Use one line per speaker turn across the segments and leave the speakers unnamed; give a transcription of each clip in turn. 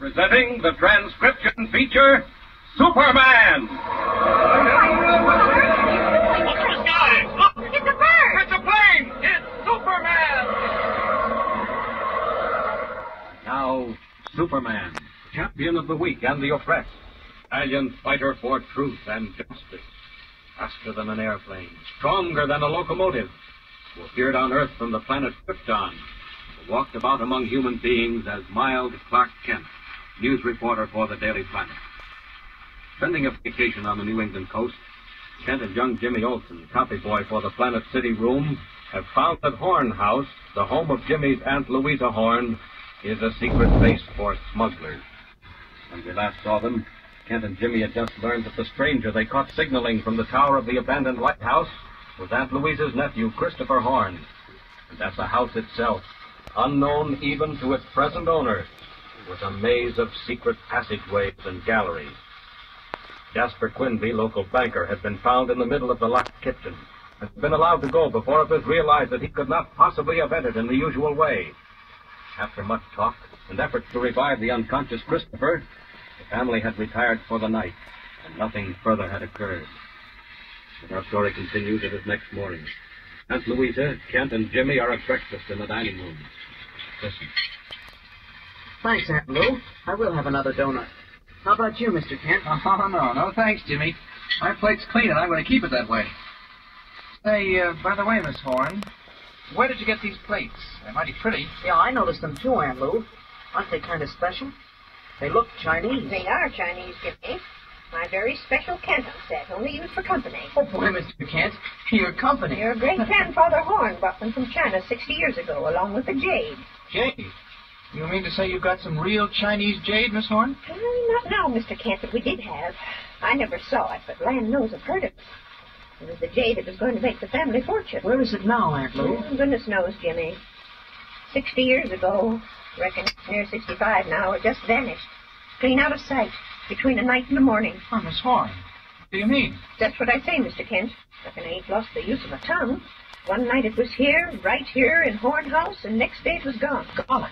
Presenting the transcription feature, Superman!
Look at the sky! Look!
It's a bird!
It's a plane! It's Superman!
Now, Superman, champion of the weak and the oppressed, valiant fighter for truth and justice, faster than an airplane, stronger than a locomotive, who appeared on Earth from the planet Krypton, who walked about among human beings as mild Clark Kent, news reporter for the Daily Planet. Spending a vacation on the New England coast, Kent and young Jimmy Olsen, copy boy for the Planet City Room, have found that Horn House, the home of Jimmy's Aunt Louisa Horn, is a secret base for smugglers. When we last saw them, Kent and Jimmy had just learned that the stranger they caught signaling from the tower of the abandoned lighthouse was Aunt Louisa's nephew, Christopher Horn. And that the house itself, unknown even to its present owner, was a maze of secret passageways and galleries. Jasper Quinby, local banker, had been found in the middle of the locked kitchen and had been allowed to go before it was realized that he could not possibly have entered in the usual way. After much talk and efforts to revive the unconscious Christopher, the family had retired for the night, and nothing further had occurred. As our story continues, it is next morning. Aunt Louisa, Kent, and Jimmy are at breakfast in the dining room. Listen.
Thanks, Aunt Lou. I will have another donut. How about you, Mr. Kent?
Oh, no, thanks, Jimmy. My plate's clean, and I'm going to keep it that way. Say, by the way, Miss Horn, where did you get these plates? They're mighty pretty.
Yeah, I noticed them too, Aunt Lou. Aren't they kind of special? They look Chinese.
They are Chinese, Jimmy. My very special Canton set, only used for company.
Oh, boy, Mr. Kent. Your company.
Your great-grandfather Horn brought them from China 60 years ago, along with the jade.
Jade? You mean to say you've got some real Chinese jade, Miss Horn?
Not now, Mr. Kent, but we did have. I never saw it, but land knows I've heard of it. It was the jade that was going to make the family fortune.
Where is it now, Aunt Lou?
Goodness knows, Jimmy. 60 years ago, reckon it's near 65 now, it just vanished. Clean out of sight, between the night and the morning.
Oh, Miss Horn, what do you mean?
That's what I say, Mr. Kent. Reckon I ain't lost the use of my tongue. One night it was here, right here in Horn House, and next day it was gone.
Golly.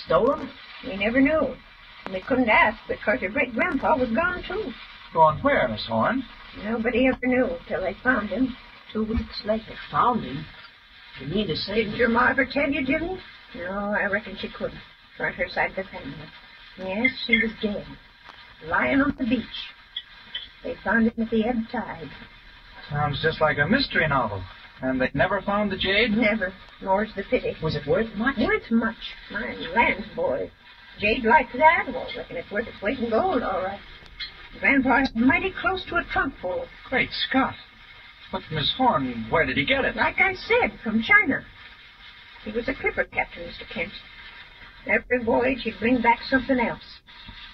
Stolen?
We never knew. And we couldn't ask because your great-grandpa was gone, too.
Gone where, Miss Horn?
Nobody ever knew till they found him 2 weeks later.
Found him? You mean to say...
Didn't your ma ever tell you, Jimmy? No, I reckon she couldn't. For on her side of the family. Yes, she was dead. Lying on the beach. They found him at the ebb tide.
Sounds just like a mystery novel. And they never found the jade?
Never. More's the pity.
Was it worth much?
Worth much. My lands, boy. Jade like that? Well, I reckon it's worth its weight in gold, all right. Grandpa is mighty close to a trunk full.
Great Scott. But, Miss Horn, where did he get it?
Like I said, from China. He was a clipper captain, Mr. Kent. Every voyage he'd bring back something else.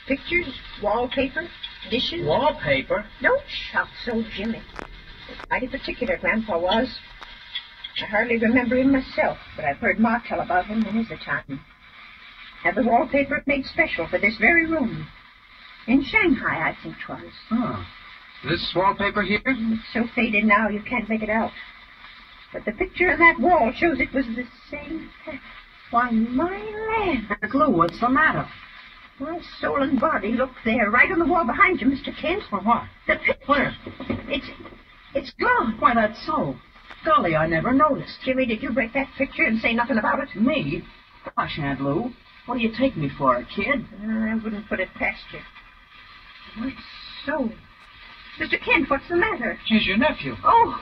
Pictures, wallpaper, dishes.
Wallpaper?
Don't shout so, Jimmy. Mighty particular, Grandpa was. I hardly remember him myself, but I've heard Ma tell about him many's a time. Had the wallpaper made special for this very room. In Shanghai, I think 'twas.
Oh. This wallpaper here?
It's so faded now you can't make it out. But the picture on that wall shows it was the same. Why, my land.
Aunt Lou, what's the matter?
My soul and body, look there, right on the wall behind you, Mr. Kent.
For what?
The picture.
Where?
It's gone.
Why, that's so. Golly, I never noticed.
Jimmy, did you break that picture and say nothing about it?
Me? Gosh, Aunt Lou, what do you take me for, a kid?
I wouldn't put it past you. What's so? Mr. Kent, what's the matter?
He's your nephew.
Oh,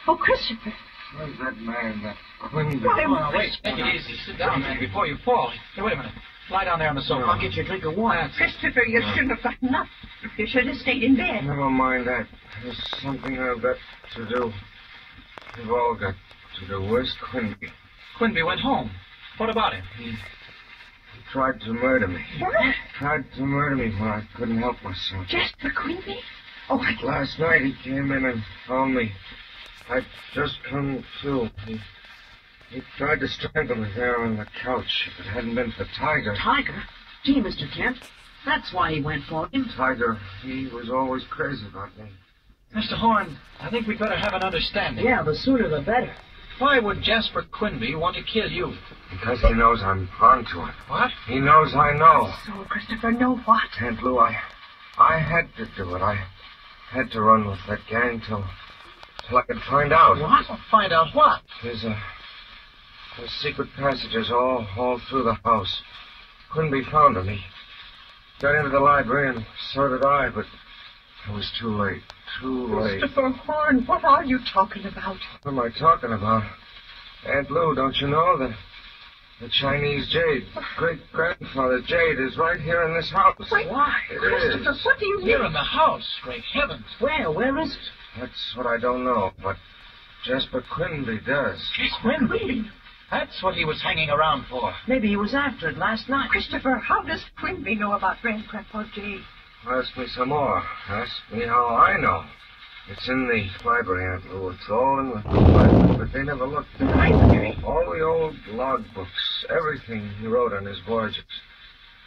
Christopher.
Where's that man, that Quinby?
Oh, wait, take it easy. Sit down, man, before you fall. Hey, wait a minute. Lie down there on the sofa.
I'll get you a drink of water.
Christopher, you shouldn't have gotten up. You should have stayed in bed.
Never mind that. There's something I've got to do. We've all got to do. Where's Quinby?
Quinby went home. What about him?
He tried to murder me.
What?
Tried to murder me when I couldn't help myself.
Jasper Quinby? Oh,
Last night he came in and found me. I'd just come to. He tried to strangle me there on the couch. If it hadn't been for Tiger.
Tiger? Gee, Mr. Kent, that's why he went for him.
Tiger, he was always crazy about me.
Mr. Horn, I think we'd better have an understanding.
Yeah, the sooner the better.
Why would Jasper Quinby want to kill you?
Because he knows I'm onto it.
What?
He knows I know.
So, Christopher, know what?
Aunt Lou, I had to do it. I had to run with that gang till I could find out.
What? Find out what?
There's secret passages all through the house. Quinby found them. He got into the library, and so did I, but it was too late. Too late.
Christopher Horn, what are you talking about?
What am I talking about? Aunt Lou, don't you know that the Chinese jade, great-grandfather jade, is right here in this house?
Wait,
Why?
It
Christopher,
is.
what do you
Here
mean?
in the house. Great heavens.
Where? Where is it?
That's what I don't know, but Jasper Quinby does.
Quinby? That's what he was hanging around for.
Maybe he was after it last night.
Christopher, how does Quinby know about Grandpa Jade?
Ask me some more. Ask me how I know. It's in the library, Aunt Lou. It's all in the library, but they never looked.
The library?
All the old log books, everything he wrote on his voyages.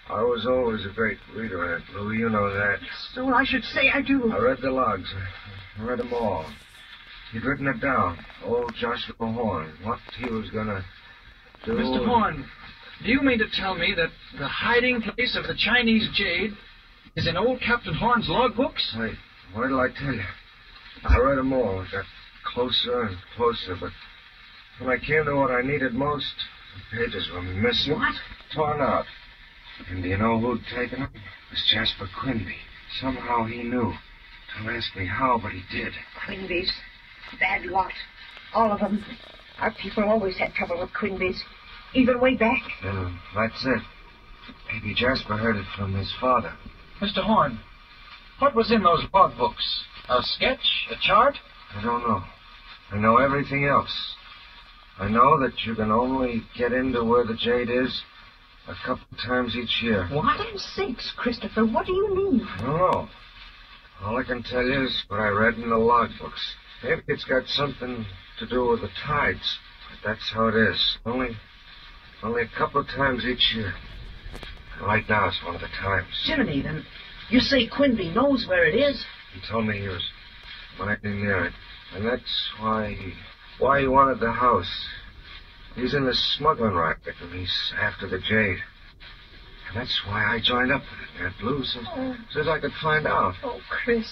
I was always a great reader, Aunt Lou. You know that.
So I should say I do.
I read the logs. I read them all. He'd written it down. Old Joshua Horn. What he was gonna do.
Mr. Horn, do you mean to tell me that the hiding place of the Chinese jade is in old Captain Horn's logbooks?
What did I tell you? I read them all. It got closer and closer, but when I came to what I needed most, the pages were missing.
What?
Torn out. And do you know who'd taken them? It was Jasper Quinby. Somehow he knew. Don't ask me how, but he did.
Quinby's. Bad lot. All of them. Our people always had trouble with Quinby's. Even way back.
That's it. Maybe Jasper heard it from his father.
Mr. Horn, what was in those logbooks? A sketch? A chart?
I don't know. I know everything else. I know that you can only get into where the jade is a couple times each year.
What in sakes, Christopher? What do you mean?
I don't know. All I can tell you is what I read in the logbooks. Maybe it's got something to do with the tides. But that's how it is. Only a couple of times each year. And right now it's one of the times.
Jiminy, then you say Quinby knows where it is?
He told me he was mighty near it. And that's why he wanted the house. He's in the smuggling racket, and he's after the jade. And that's why I joined up with it, Aunt Lou, so I could find out.
Oh, Chris.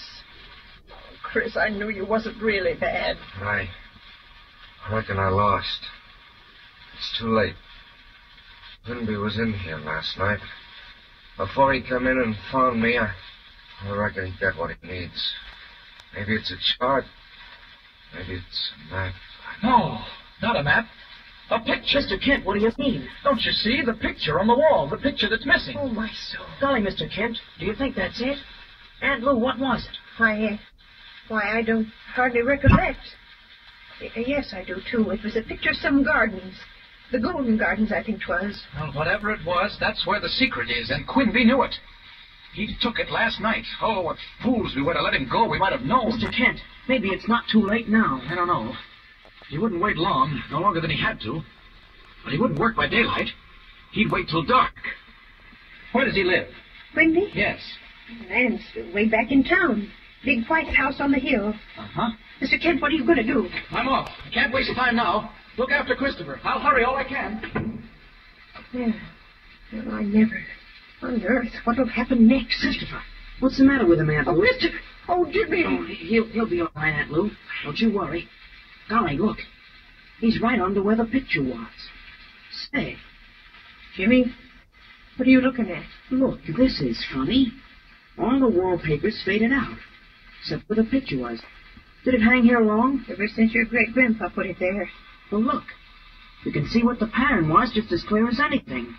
Oh, Chris, I knew you wasn't really bad.
I reckon I lost. It's too late. Quinby was in here last night. Before he come in and found me, I reckon he got what he needs. Maybe it's a chart. Maybe it's a map.
No, not a map. A picture.
Mr. Kent, what do you mean?
Don't you see? The picture on the wall. The picture that's missing.
Oh, my soul.
Golly, Mr. Kent, do you think that's it? Aunt Lou, what was it?
Why, I don't hardly recollect. Yes, I do, too. It was a picture of some gardens. The Golden Gardens, I think 'twas.
Well, whatever it was, that's where the secret is, and Quinby knew it. He took it last night. Oh, what fools we were to let him go. We might have known.
Mr. Kent, maybe it's not too late now.
I don't know. He wouldn't wait long, no longer than he had to. But he wouldn't work by daylight. He'd wait till dark. Where does he live?
Quinby?
Yes.
Man's way back in town. Big white house on the hill.
Uh-huh.
Mr. Kent, what are you going to do?
I'm off. I can't waste time now. Look after Christopher. I'll hurry all I can.
Yeah. Well, I never. On earth, what'll happen next?
Christopher, what's the matter with him, Aunt
Oh,
Lou?
Christopher! Oh, Jimmy!
Oh, he'll be all right, Aunt Lou. Don't you worry. Golly, look. He's right under where the picture was. Say,
Jimmy, what are you looking at?
look, this is funny. All the wallpaper's faded out, except where the picture was. Did it hang here long?
Ever since your great-grandpa put it there.
Well, look. You can see what the pattern was just as clear as anything.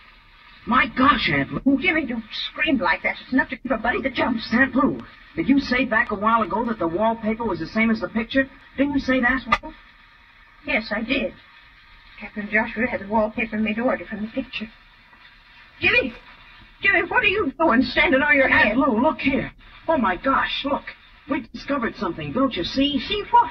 My gosh, Aunt Lou.
Oh, Jimmy, don't scream like that. It's enough to give a buddy the jumps.
Aunt Lou, did you say back a while ago that the wallpaper was the same as the picture? Didn't you say that?
Yes, I did. Captain Joshua had the wallpaper made to order from the picture. Jimmy! Jimmy, what are you doing standing on your head?
Aunt Lou, look here. Oh, my gosh, look. We discovered something, don't you see?
See what?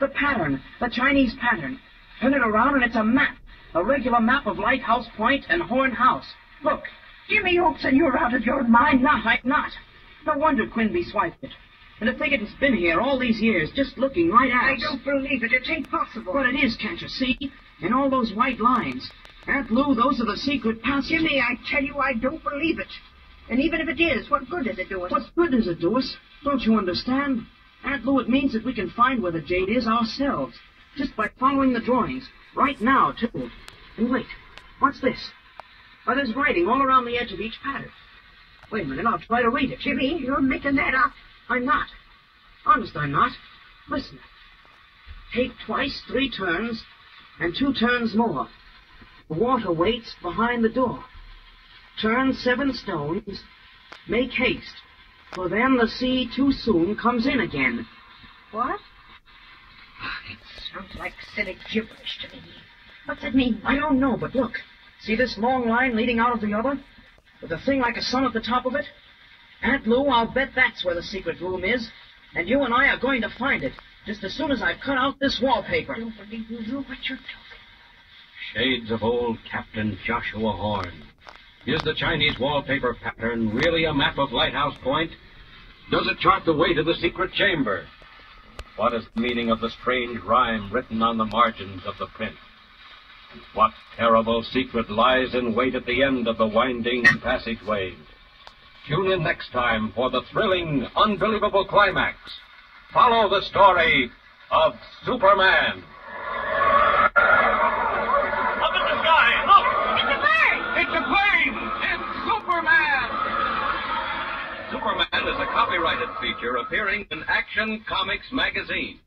The pattern, the Chinese pattern. Turn it around and it's a map. A regular map of Lighthouse Point and Horn House. Look.
Jimmy Oakson, you're out of your mind.
I'm not. No wonder Quinby swiped it. And to think it's been here all these years, just looking right at us.
I don't believe it. It ain't possible.
But it is, can't you see? In all those white lines. Aunt Lou, those are the secret passages.
Jimmy, I tell you, I don't believe it. And even if it is, what good does it do us?
What good does it do us? Don't you understand? Aunt Lou, it means that we can find where the jade is ourselves. Just by following the drawings. Right now, too. And wait, what's this? Why, there's writing all around the edge of each pattern. Wait a minute, I'll try to read it.
Jimmy, you're making that up.
I'm not. Honest, I'm not. Listen. Take twice 3 turns, and 2 turns more. The water waits behind the door. Turn 7 stones. Make haste, for then the sea too soon comes in again.
What? It sounds like silly gibberish to me. What's it mean?
I don't know, but look. See this long line leading out of the other? With a thing like a sun at the top of it? Aunt Lou, I'll bet that's where the secret room is. And you and I are going to find it, just as soon as I've cut out this wallpaper.
I don't believe you know what you're talking.
Shades of old Captain Joshua Horn. Is the Chinese wallpaper pattern really a map of Lighthouse Point? Does it chart the way to the secret chamber? What is the meaning of the strange rhyme written on the margins of the print? And what terrible secret lies in wait at the end of the winding passageway? Tune in next time for the thrilling, unbelievable climax. Follow the story of Superman. Up in the sky, look!
It's a bird!
It's a plane! It's Superman! Superman is a copyrighted feature appearing in Action Comics magazine.